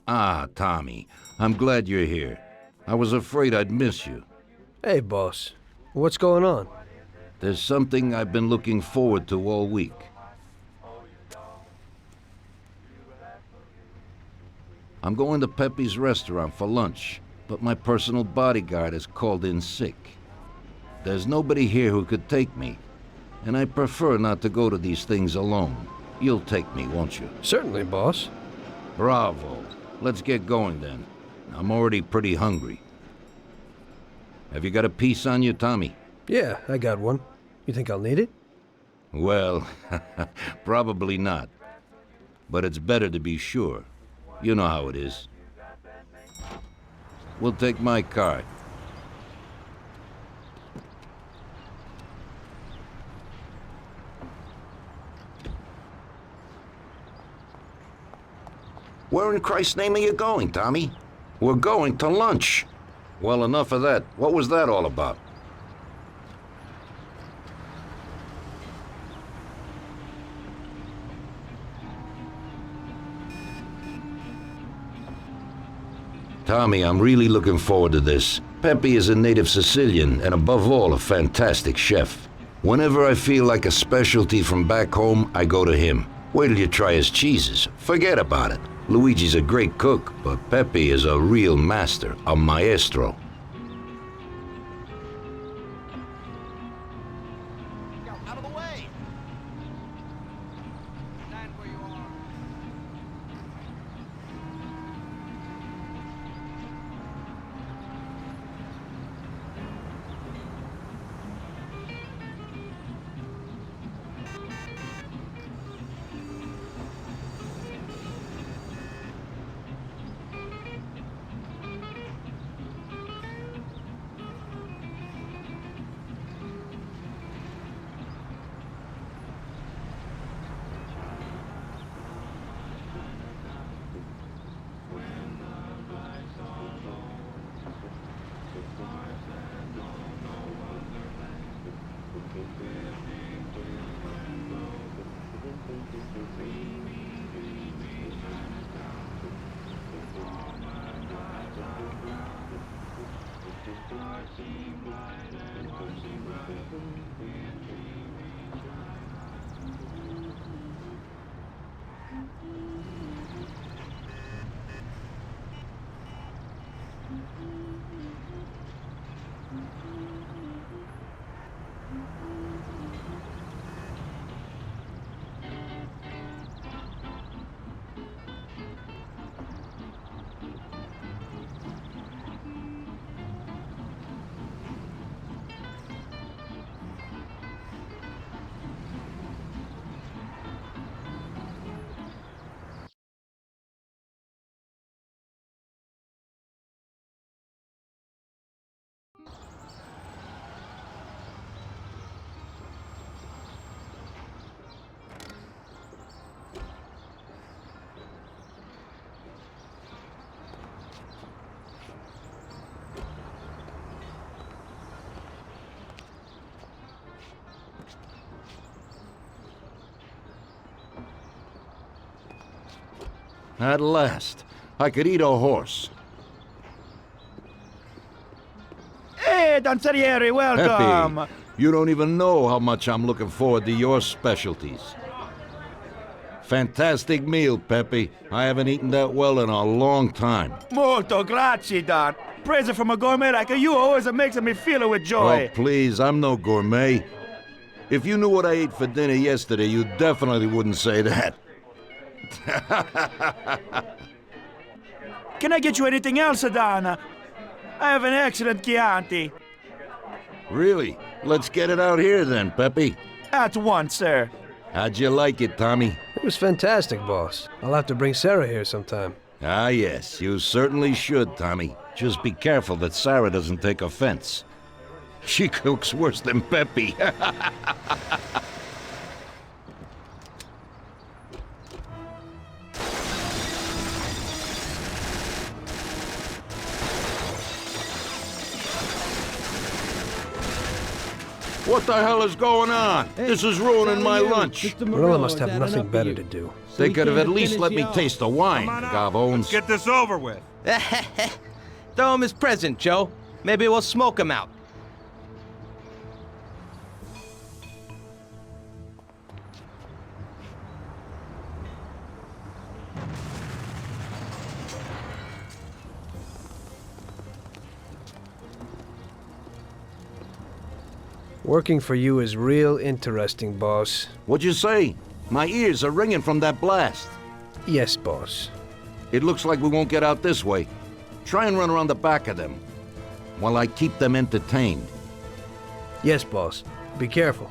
Ah, Tommy, I'm glad you're here. I was afraid I'd miss you. Hey, boss. What's going on? There's something I've been looking forward to all week. I'm going to Pepe's restaurant for lunch, but my personal bodyguard has called in sick. There's nobody here who could take me, and I prefer not to go to these things alone. You'll take me, won't you? Certainly, boss. Bravo. Let's get going then. I'm already pretty hungry. Have you got a piece on you, Tommy? Yeah, I got one. You think I'll need it? Well, probably not. But it's better to be sure. You know how it is. We'll take my card. Where in Christ's name are you going, Tommy? We're going to lunch. Well, enough of that. What was that all about? Tommy, I'm really looking forward to this. Pepe is a native Sicilian and above all a fantastic chef. Whenever I feel like a specialty from back home, I go to him. Wait till you try his cheeses. Forget about it. Luigi's a great cook, but Pepe is a real master, a maestro. Out of the way! Stand where you are. At last, I could eat a horse. Hey, Danzerieri, welcome! Pepe, you don't even know how much I'm looking forward to your specialties. Fantastic meal, Pepe. I haven't eaten that well in a long time. Molto grazie, Don. Praise from a gourmet like you always makes me feel with joy. Oh, please, I'm no gourmet. If you knew what I ate for dinner yesterday, you definitely wouldn't say that. Can I get you anything else, Don? I have an excellent Chianti. Really? Let's get it out here then, Pepe. At once, sir. How'd you like it, Tommy? It was fantastic, boss. I'll have to bring Sarah here sometime. Ah, yes, you certainly should, Tommy. Just be careful that Sarah doesn't take offense. She cooks worse than Pepe. What the hell is going on? This is ruining my lunch. Oрлова must have nothing better to do. They could have at least let me taste the wine, Come on out. Gavones. Get this over with. Throw him his present, Joe. Maybe we'll smoke him out. Working for you is real interesting, boss. What'd you say? My ears are ringing from that blast. Yes, boss. It looks like we won't get out this way. Try and run around the back of them while I keep them entertained. Yes, boss. Be careful.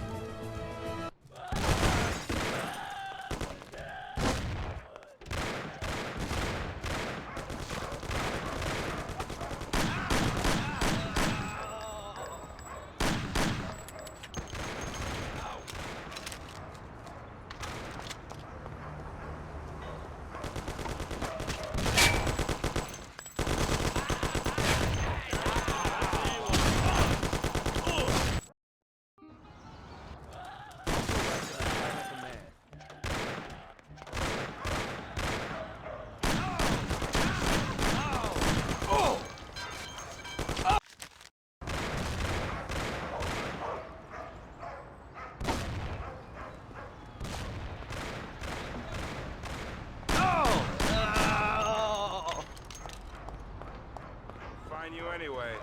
Find you anyway.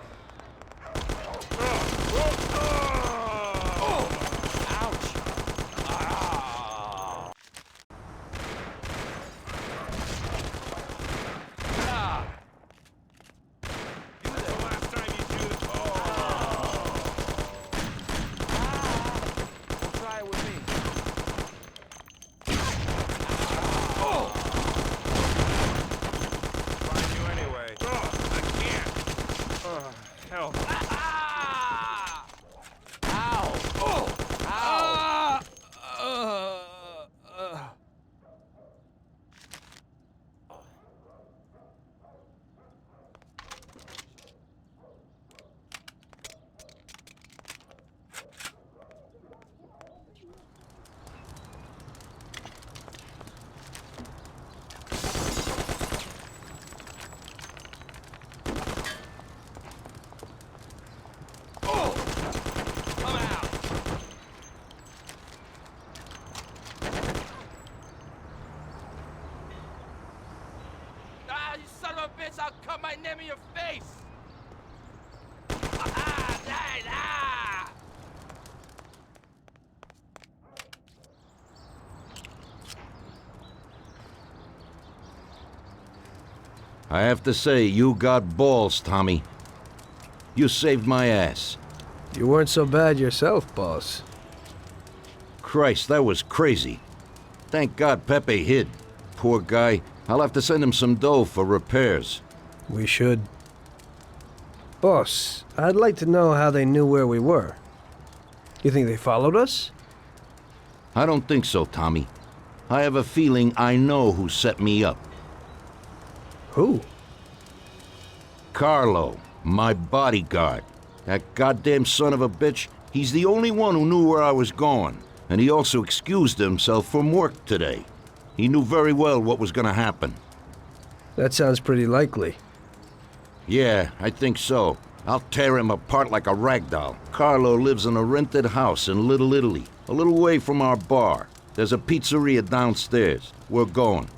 I'll cut my name in your face! I have to say, you got balls, Tommy. You saved my ass. You weren't so bad yourself, boss. Christ, that was crazy. Thank God Pepe hid. Poor guy. I'll have to send him some dough for repairs. We should. Boss, I'd like to know how they knew where we were. You think they followed us? I don't think so, Tommy. I have a feeling I know who set me up. Who? Carlo, my bodyguard. That goddamn son of a bitch, he's the only one who knew where I was going. And he also excused himself from work today. He knew very well what was gonna happen. That sounds pretty likely. Yeah, I think so. I'll tear him apart like a rag doll. Carlo lives in a rented house in Little Italy, a little way from our bar. There's a pizzeria downstairs. We're going.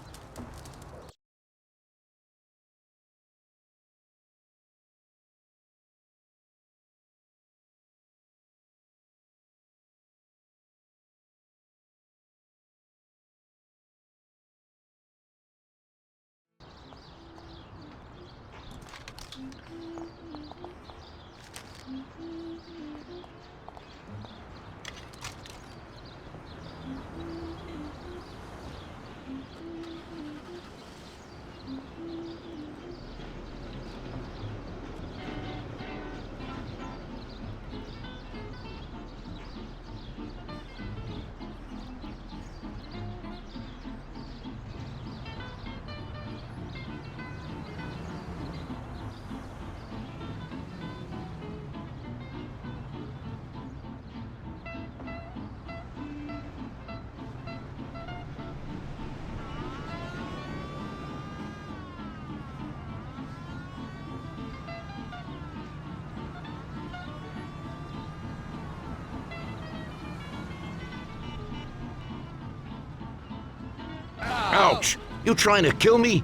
Ouch! You trying to kill me?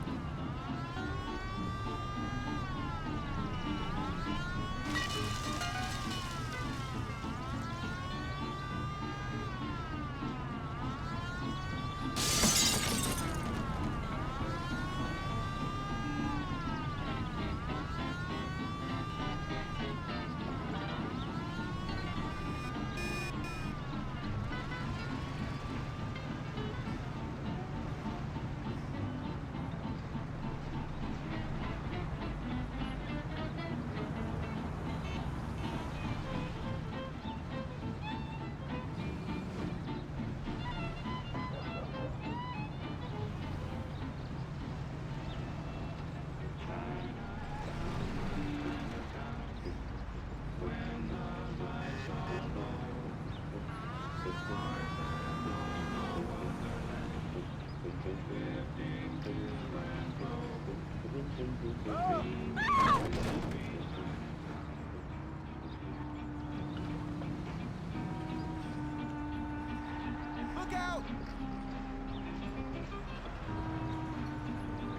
Look out!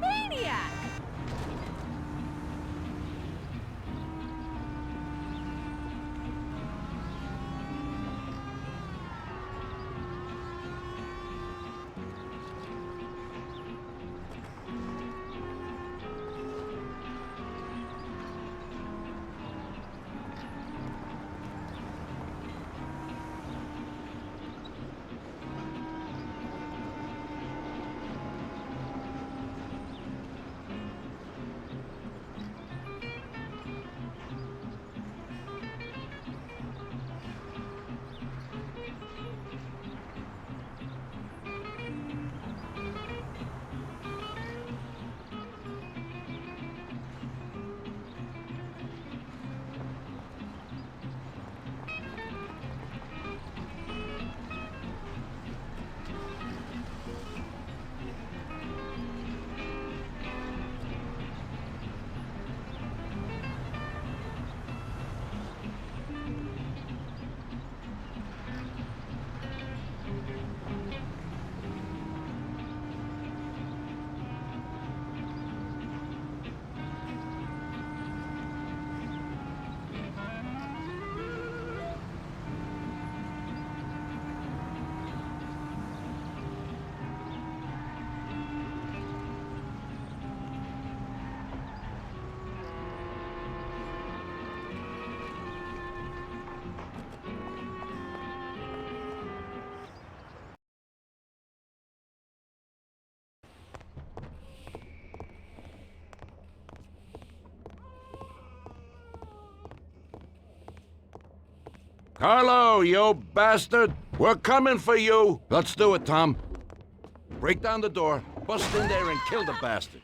Maniac! Carlo, you bastard! We're coming for you! Let's do it, Tom. Break down the door, bust in there and kill the bastard.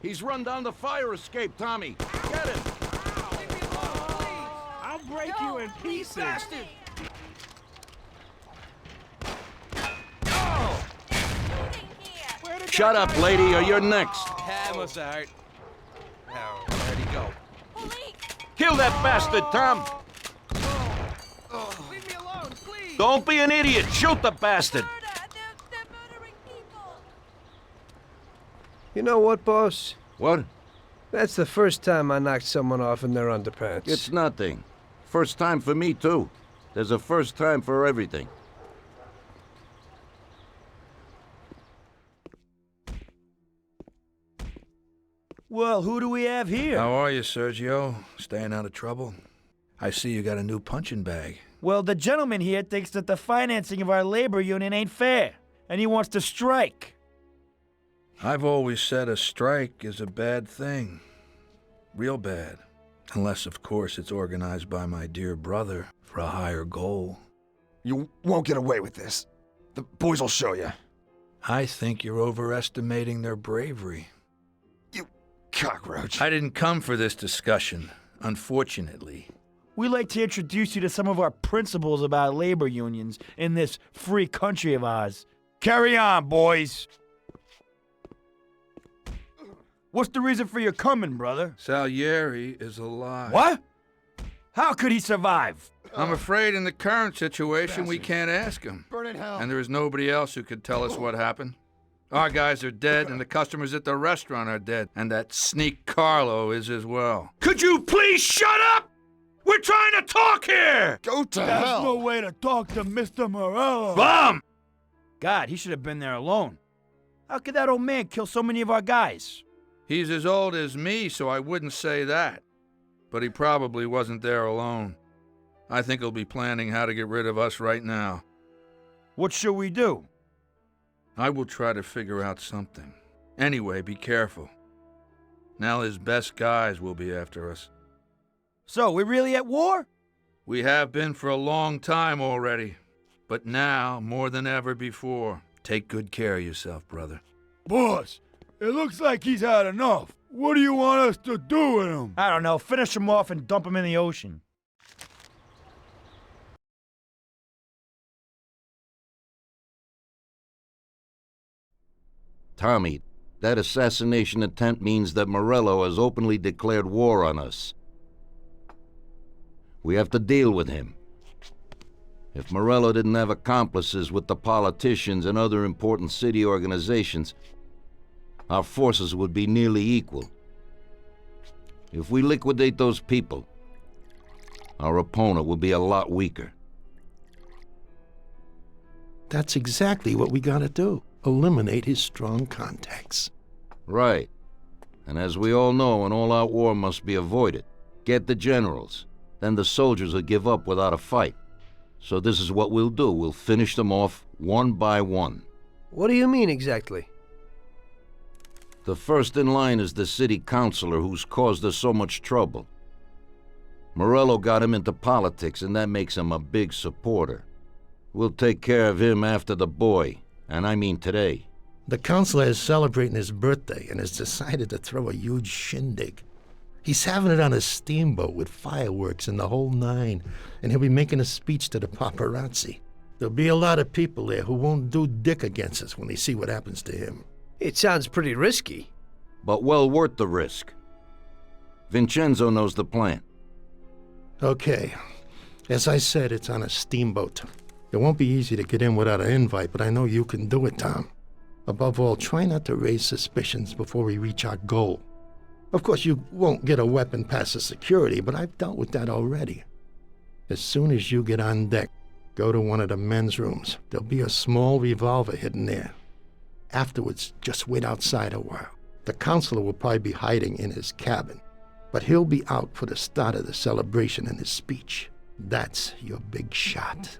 He's run down the fire escape, Tommy. Get him! Leave me alone, please! I'll break you in pieces. Bastard! Shut up, lady, or you're next. That must have hurt. Oh, where'd he go? Kill that bastard, Tom! Leave me alone, please! Don't be an idiot! Shoot the bastard! They're murdering people. You know what, boss? What? That's the first time I knocked someone off in their underpants. It's nothing. First time for me, too. There's a first time for everything. Well, who do we have here? How are you, Sergio? Staying out of trouble? I see you got a new punching bag. Well, the gentleman here thinks that the financing of our labor union ain't fair, and he wants to strike. I've always said a strike is a bad thing. Real bad. Unless, of course, it's organized by my dear brother for a higher goal. You won't get away with this. The boys will show you. I think you're overestimating their bravery. You cockroach. I didn't come for this discussion, unfortunately. We'd like to introduce you to some of our principles about labor unions in this free country of ours. Carry on, boys. What's the reason for your coming, brother? Salieri is alive. What? How could he survive? I'm afraid in the current situation we can't ask him. Burn in hell. And there is nobody else who could tell us what happened. Our guys are dead, and the customers at the restaurant are dead, and that sneak Carlo is as well. Could you please shut up? We're trying to talk here! Go to There's hell. no way to talk to Mr. Morello. Bum! God, he should have been there alone. How could that old man kill so many of our guys? He's as old as me, so I wouldn't say that. But he probably wasn't there alone. I think he'll be planning how to get rid of us right now. What should we do? I will try to figure out something. Anyway, be careful. Now his best guys will be after us. So, we're really at war? We have been for a long time already. But now, more than ever before, take good care of yourself, brother. Boss, it looks like he's had enough. What do you want us to do with him? I don't know. Finish him off and dump him in the ocean. Tommy, that assassination attempt means that Morello has openly declared war on us. We have to deal with him. If Morello didn't have accomplices with the politicians and other important city organizations, our forces would be nearly equal. If we liquidate those people, our opponent will be a lot weaker. That's exactly what we gotta do. Eliminate his strong contacts. Right. And as we all know, an all-out war must be avoided. Get the generals. Then the soldiers will give up without a fight. So this is what we'll do. We'll finish them off one by one. What do you mean exactly? The first in line is the city councilor who's caused us so much trouble. Morello got him into politics, and that makes him a big supporter. We'll take care of him after the boy, and I mean today. The councilor is celebrating his birthday and has decided to throw a huge shindig. He's having it on a steamboat with fireworks and the whole nine, and he'll be making a speech to the paparazzi. There'll be a lot of people there who won't do dick against us when they see what happens to him. It sounds pretty risky. But well worth the risk. Vincenzo knows the plan. Okay. As I said, it's on a steamboat. It won't be easy to get in without an invite, but I know you can do it, Tom. Above all, try not to raise suspicions before we reach our goal. Of course, you won't get a weapon past the security, but I've dealt with that already. As soon as you get on deck, go to one of the men's rooms. There'll be a small revolver hidden there. Afterwards, just wait outside a while. The counselor will probably be hiding in his cabin, but he'll be out for the start of the celebration and his speech. That's your big shot.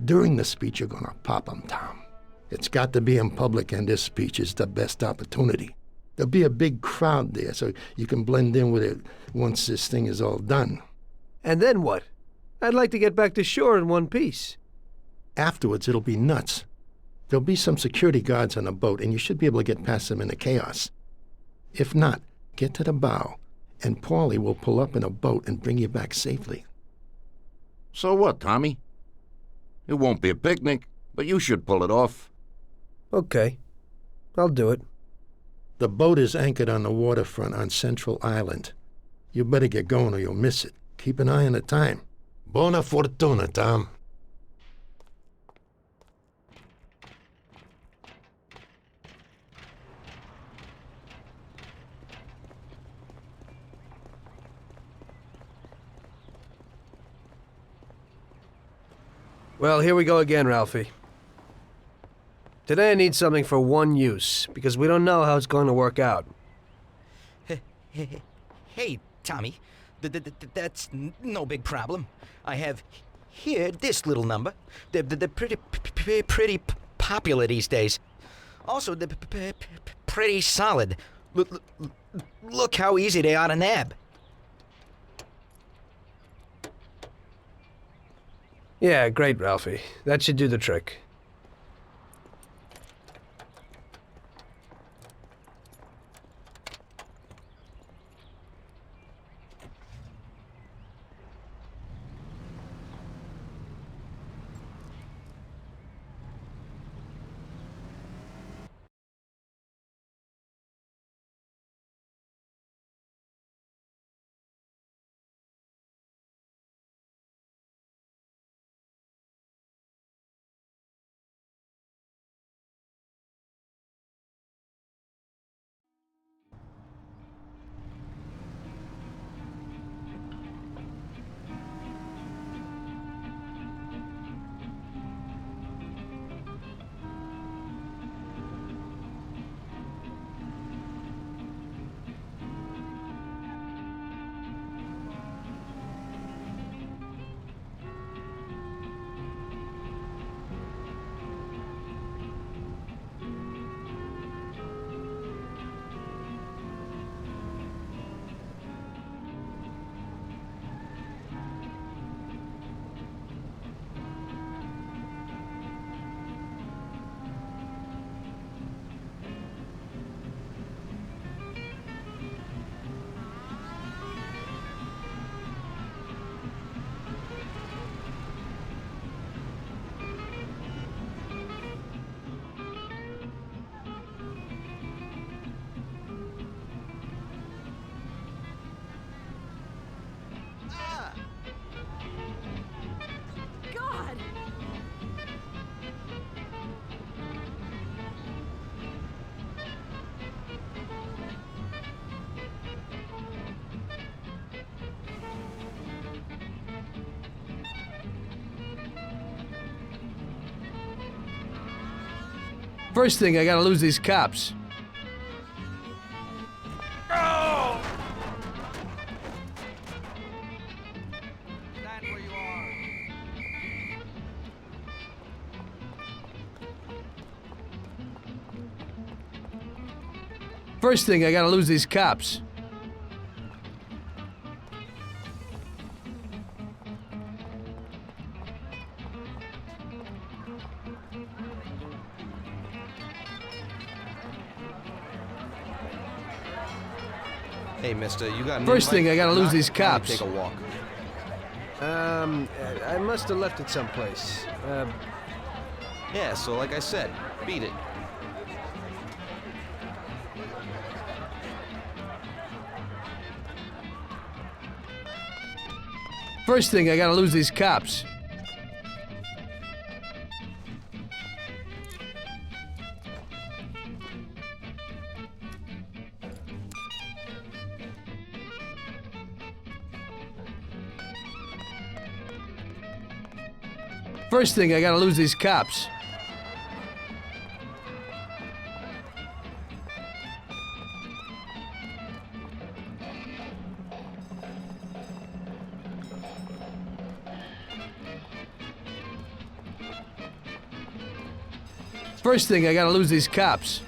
During the speech, you're gonna pop him, Tom. It's got to be in public, and this speech is the best opportunity. There'll be a big crowd there, so you can blend in with it once this thing is all done. And then what? I'd like to get back to shore in one piece. Afterwards, it'll be nuts. There'll be some security guards on the boat, and you should be able to get past them in the chaos. If not, get to the bow, and Paulie will pull up in a boat and bring you back safely. So what, Tommy? It won't be a picnic, but you should pull it off. Okay. I'll do it. The boat is anchored on the waterfront on Central Island. You better get going or you'll miss it. Keep an eye on the time. Buona fortuna, Tom. Well, here we go again, Ralphie. Today I need something for one use, because we don't know how it's going to work out. Hey, Tommy. That's no big problem. I have here this little number. They're pretty popular these days. Also, they're pretty solid. Look how easy they are to nab. Yeah, great, Ralphie. That should do the trick. First thing, I gotta lose these cops. Stand where you are. First thing, I gotta lose these cops. Hey, mister, you got an First invite? thing, I gotta lose Not? these Why don't cops. you Take a walk. I must have left it someplace. Yeah, so like I said, beat it. First thing, I gotta lose these cops. First thing, I gotta lose these cops. First thing, I gotta lose these cops.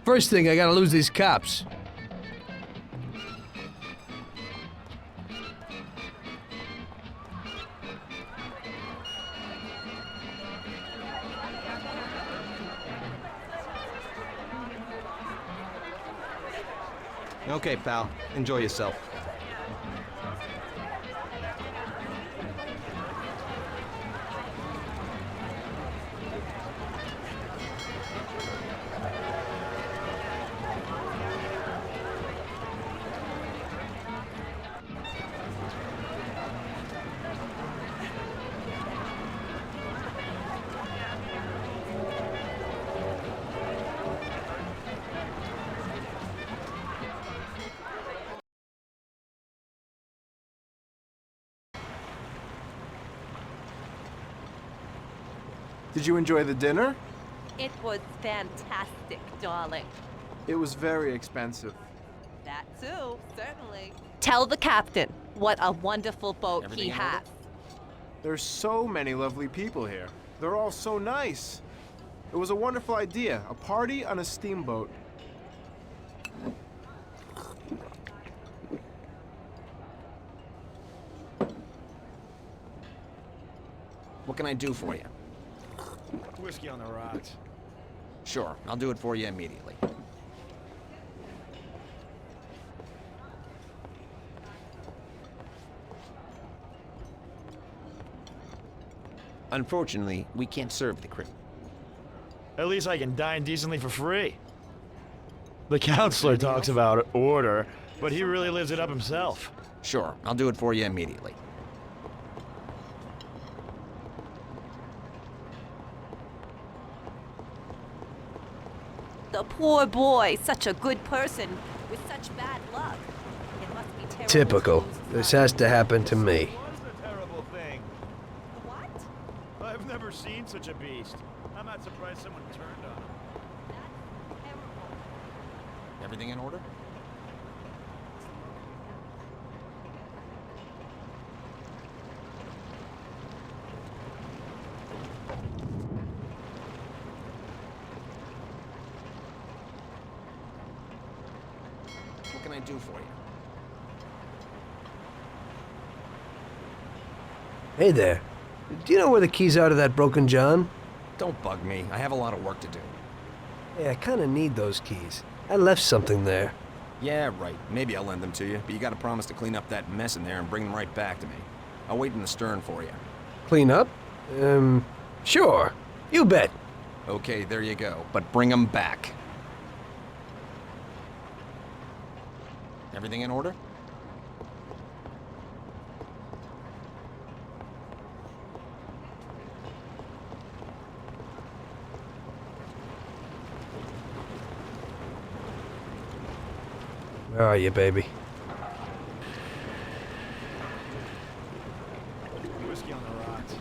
First thing, I gotta lose these cops. Okay, pal. Enjoy yourself. Did you enjoy the dinner? It was fantastic, darling. It was very expensive. That too, certainly. Tell the captain what a wonderful boat Everything he in has. There's so many lovely people here. They're all so nice. It was a wonderful idea, a party on a steamboat. What can I do for you? Whiskey on the rocks. Sure, I'll do it for you immediately. Unfortunately, we can't serve the crew. At least I can dine decently for free. The counselor talks about order, but he really lives it up himself. Sure, I'll do it for you immediately. The poor boy, such a good person, with such bad luck. It must be terrible. Typical. to lose This friends. has to happen to me. What's the terrible thing? What? I've never seen such a beast. I'm not surprised someone turned on him. That's terrible. Everything in order? What can I do for you? Hey there. Do you know where the keys are to that broken John? Don't bug me. I have a lot of work to do. Hey, I kinda need those keys. I left something there. Yeah, right. Maybe I'll lend them to you, but you gotta promise to clean up that mess in there and bring them right back to me. I'll wait in the stern for you. Clean up? Sure. You bet. Okay, there you go. But bring them back. Everything in order? Where are you, baby? Whiskey on the rocks.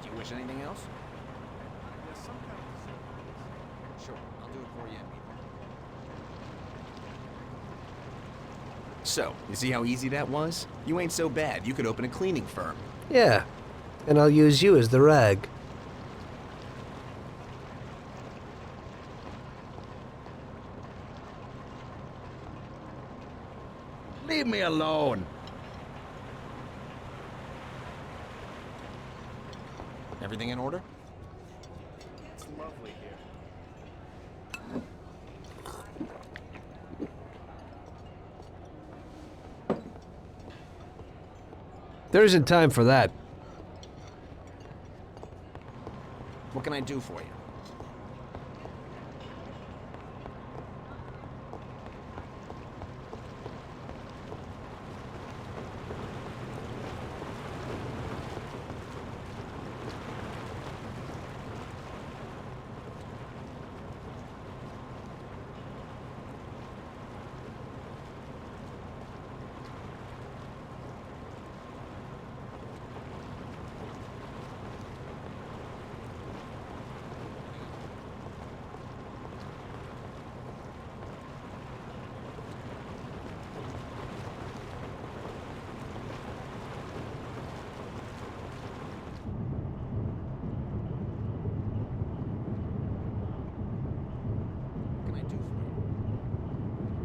Do you wish anything else? There's some kind of dessert. Sure, I'll do it for you. So, you see how easy that was? You ain't so bad. You could open a cleaning firm. Yeah, and I'll use you as the rag. Leave me alone. Everything in order? It's lovely here. There isn't time for that. What can I do for you?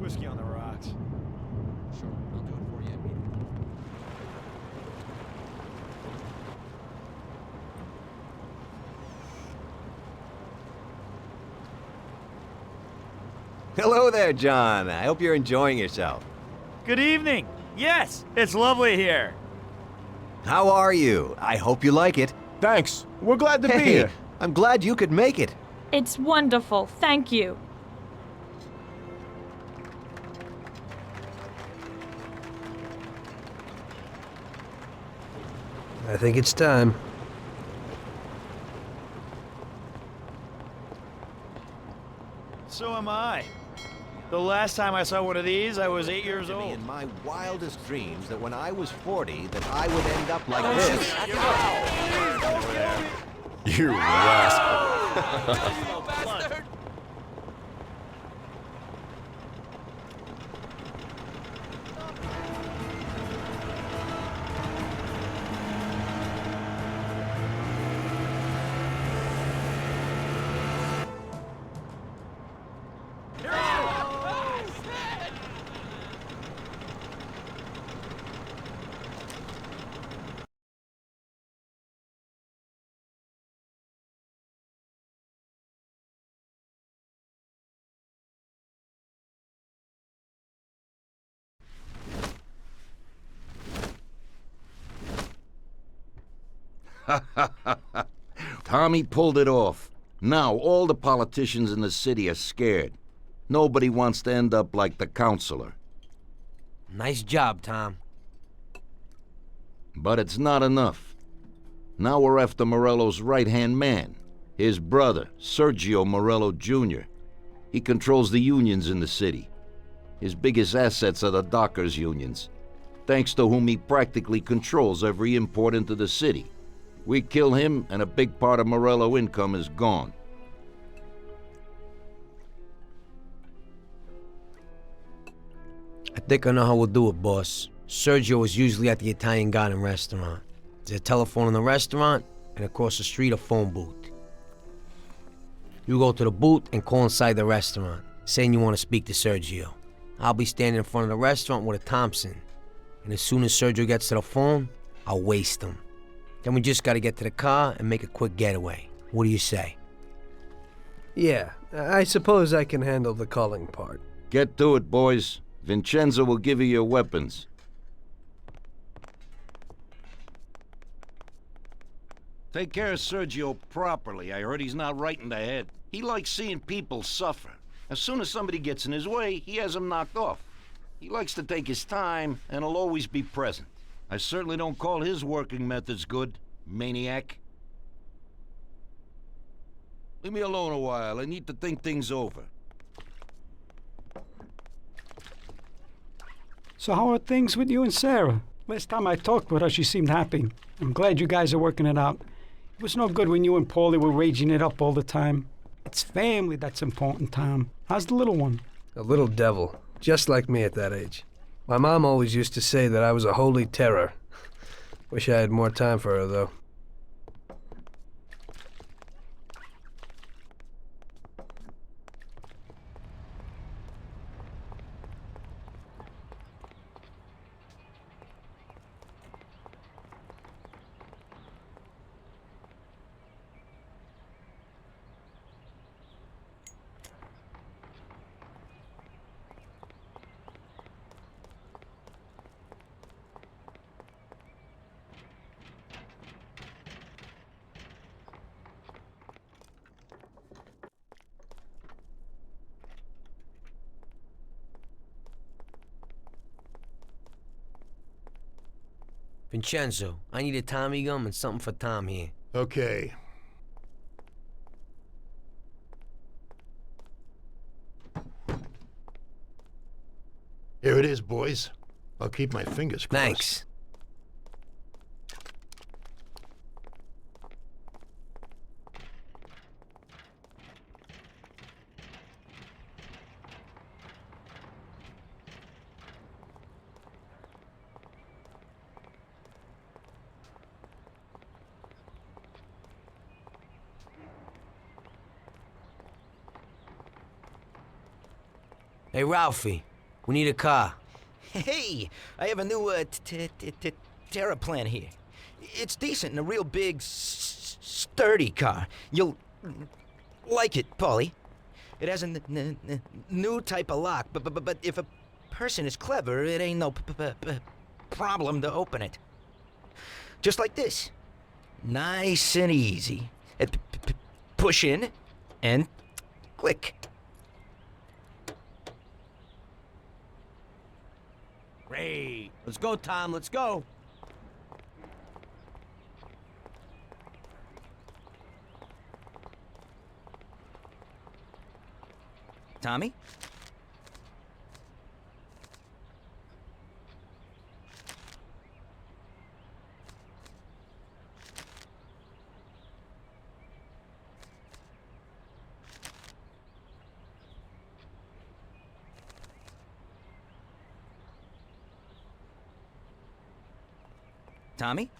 Whiskey on the rocks. Sure, I'll do it for you immediately. Hello there, John. I hope you're enjoying yourself. Good evening. Yes, it's lovely here. How are you? I hope you like it. Thanks. We're glad to be Hey, here. I'm glad you could make it. It's wonderful, thank you. I think it's time. So am I. The last time I saw one of these, I was 8 years old. In my wildest dreams that when I was 40, that I would end up like this. You rascal. Tommy pulled it off. Now all the politicians in the city are scared. Nobody wants to end up like the counselor. Nice job, Tom. But it's not enough. Now we're after Morello's right-hand man, his brother, Sergio Morello Jr. He controls the unions in the city. His biggest assets are the dockers' unions, thanks to whom he practically controls every import into the city. We kill him, and a big part of Morello income is gone. I think I know how we'll do it, boss. Sergio is usually at the Italian Garden restaurant. There's a telephone in the restaurant, and across the street a phone booth. You go to the booth and call inside the restaurant, saying you want to speak to Sergio. I'll be standing in front of the restaurant with a Thompson, and as soon as Sergio gets to the phone, I'll waste him. Then we just gotta get to the car and make a quick getaway. What do you say? Yeah, I suppose I can handle the calling part. Get to it, boys. Vincenzo will give you your weapons. Take care of Sergio properly. I heard he's not right in the head. He likes seeing people suffer. As soon as somebody gets in his way, he has them knocked off. He likes to take his time, and he'll always be present. I certainly don't call his working methods good, maniac. Leave me alone a while. I need to think things over. So how are things with you and Sarah? Last time I talked with her, she seemed happy. I'm glad you guys are working it out. It was no good when you and Paulie were raging it up all the time. It's family that's important, Tom. How's the little one? A little devil, just like me at that age. My mom always used to say that I was a holy terror. Wish I had more time for her, though. Vincenzo, I need a Tommy gum and something for Tom here. Okay. Here it is, boys. I'll keep my fingers crossed. Thanks. Hey, Ralphie, we need a car. Hey, I have a new Terra plan here. It's decent and a real big, sturdy car. You'll like it, Paulie. It has a new type of lock, but if a person is clever, it ain't no problem to open it. Just like this. Nice and easy. Push in and click. Great. Let's go, Tom. Let's go. Tommy? Tommy?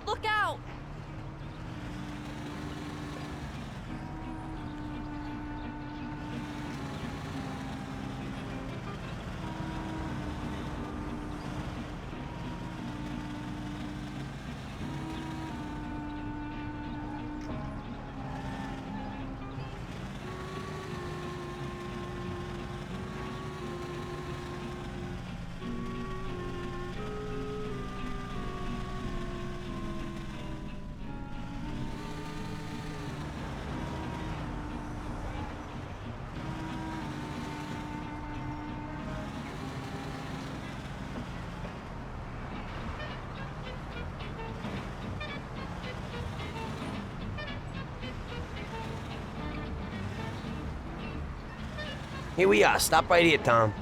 Look out! Here we are. Stop right here, Tom.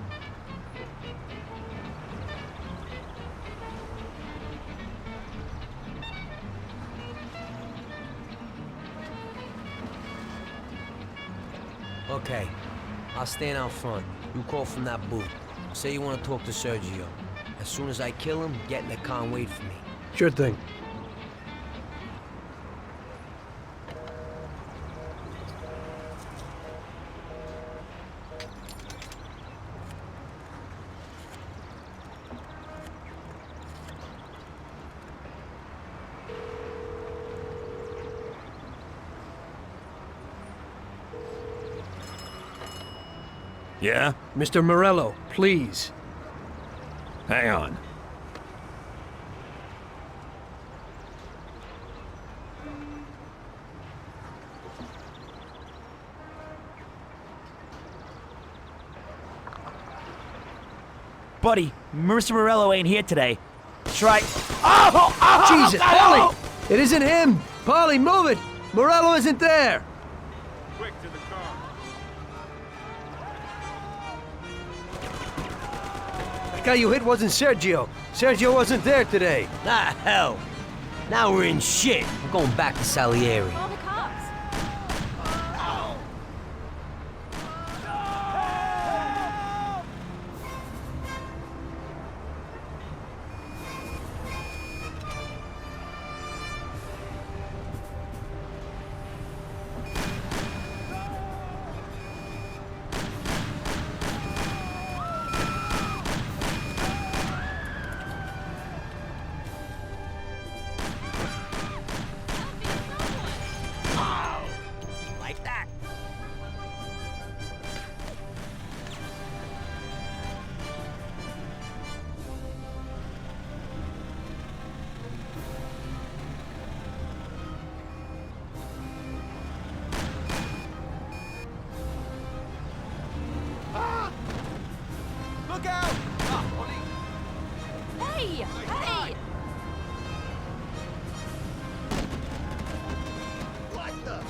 Okay. I'll stand out front. You call from that booth. Say you want to talk to Sergio. As soon as I kill him, get in the car and wait for me. Sure thing. Yeah? Mr. Morello, please. Hang on. Buddy, Mr. Morello ain't here today. Try. Oh! Jesus, Polly! It isn't him! Polly, move it! Morello isn't there! Quick to the car. The guy you hit wasn't Sergio. Sergio wasn't there today. Ah, hell. Now we're in shit. I'm going back to Salieri. Call the cops. Like that. Look out! Hey! Hey! What the?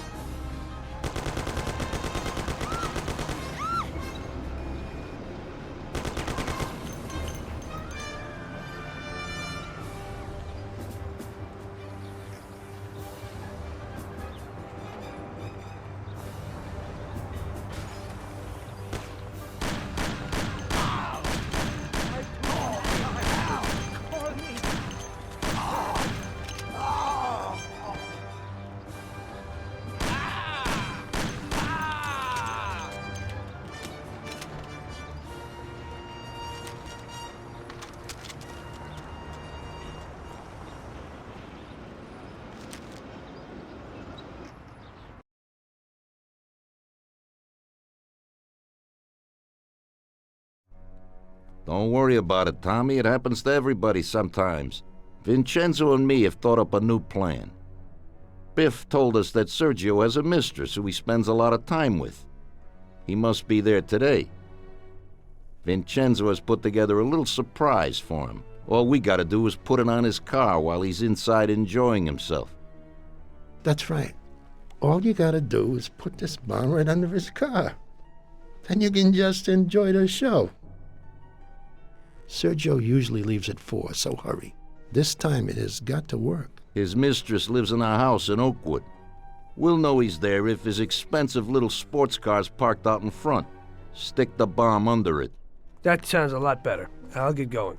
Don't worry about it, Tommy. It happens to everybody sometimes. Vincenzo and me have thought up a new plan. Biff told us that Sergio has a mistress who he spends a lot of time with. He must be there today. Vincenzo has put together a little surprise for him. All we gotta do is put it on his car while he's inside enjoying himself. That's right. All you gotta do is put this bomb right under his car. Then you can just enjoy the show. Sergio usually leaves at 4, so hurry. This time it has got to work. His mistress lives in a house in Oakwood. We'll know he's there if his expensive little sports car's parked out in front. Stick the bomb under it. That sounds a lot better. I'll get going.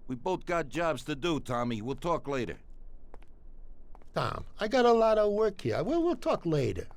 We both got jobs to do, Tommy. We'll talk later. Tom, I got a lot of work here. We'll talk later.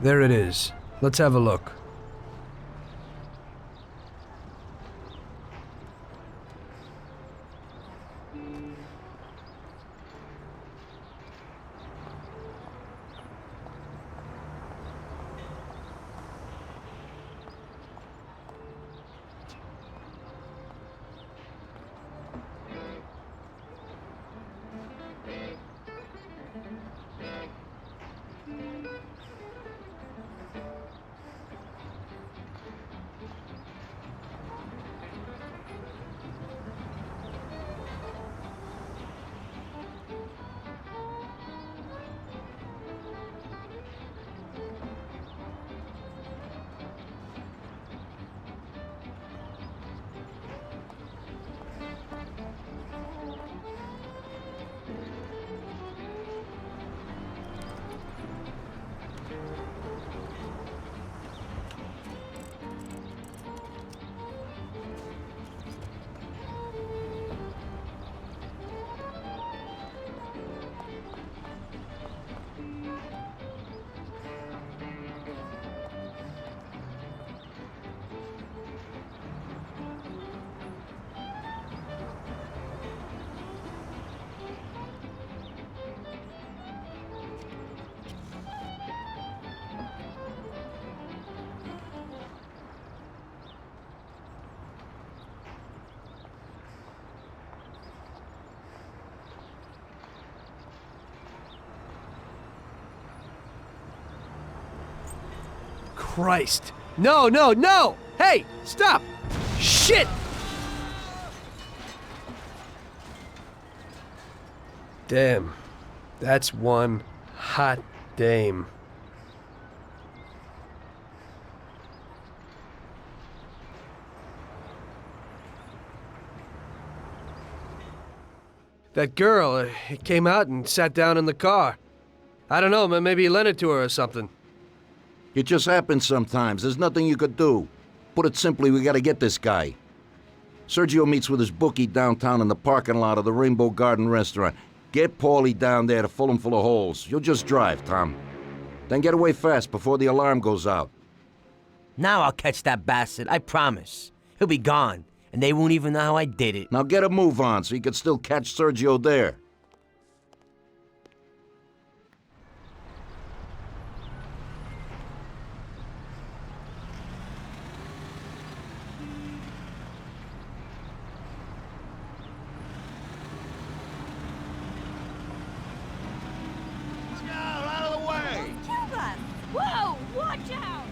There it is. Let's have a look. Christ. No, no, no! Hey, stop! Shit! Damn. That's one hot dame. That girl came out and sat down in the car. I don't know, maybe he lent it to her or something. It just happens sometimes. There's nothing you could do. Put it simply, we gotta get this guy. Sergio meets with his bookie downtown in the parking lot of the Rainbow Garden restaurant. Get Paulie down there to fill him full of holes. You'll just drive, Tom. Then get away fast before the alarm goes out. Now I'll catch that bastard, I promise. He'll be gone, and they won't even know how I did it. Now get a move on so you can still catch Sergio there. Whoa! Watch out!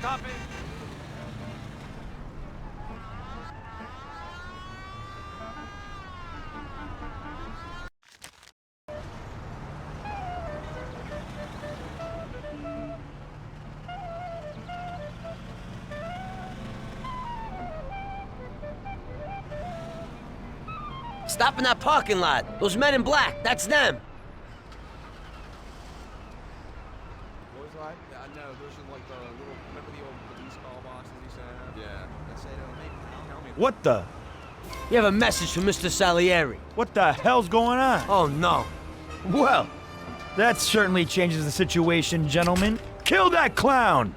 Copy. Stop in that parking lot. Those men in black, that's them. What was that? Yeah, I know. Those are like the little. Remember the old police call boxes he used to have? Yeah. That's it. Tell me. What the? You have a message from Mr. Salieri. What the hell's going on? Oh, no. Well, that certainly changes the situation, gentlemen. Kill that clown!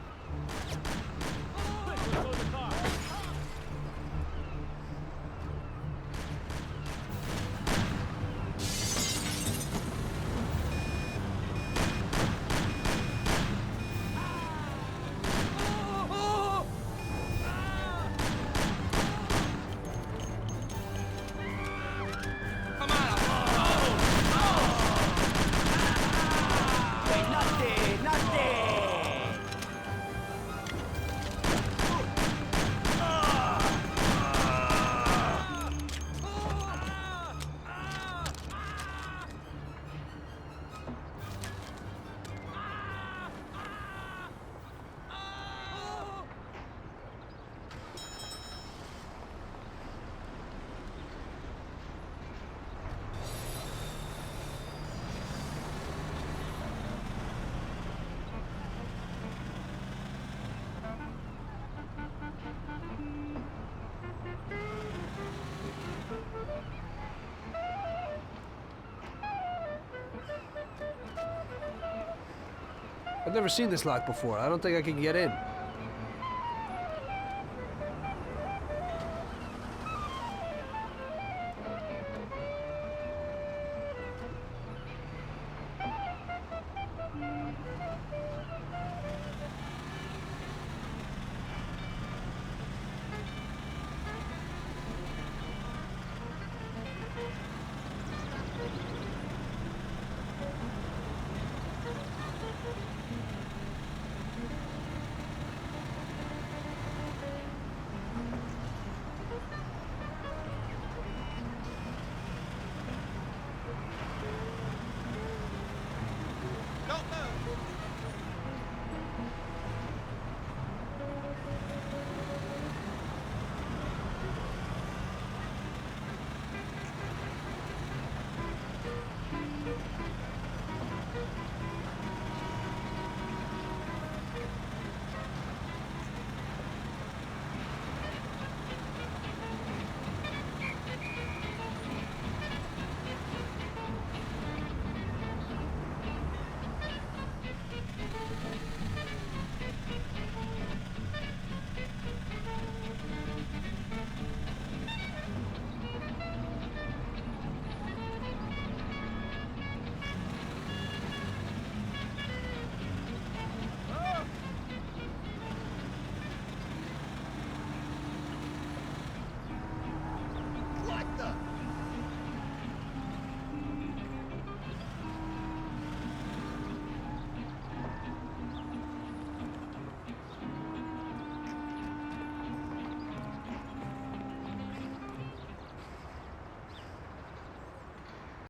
I've never seen this lock before. I don't think I can get in.